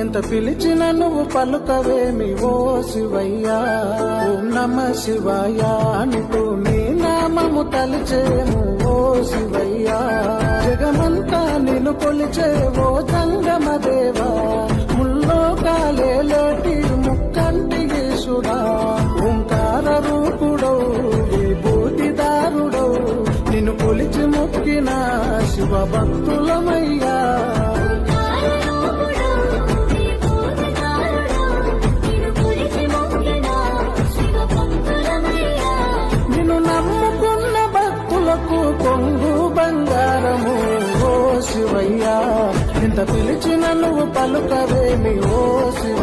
ఎంత పిలిచినా నువ్వు పలుకవేమి ఓ శివయ్యా. ఓం నమ శివాయ అంటూ నీ నామము తలిచేము ఓ శివయ్యా. జగమంతా నిన్ను కొలిచే ఓ జంగమ దేవా, ముల్లోకాలేటి ముక్కంటి ఈశుడా. ఓంకార రూపుడవు విభూతిదారుడవు, నిన్ను కొలిచి మొక్కిన శివ భక్తులమయ్యా. నిన్ను నమ్ముకున్న భక్తులకు కొంగు బంగారము ఓ శివయ్యా. ఎంత పిలిచిన నువ్వు పలుకవేమి ఓ శివ.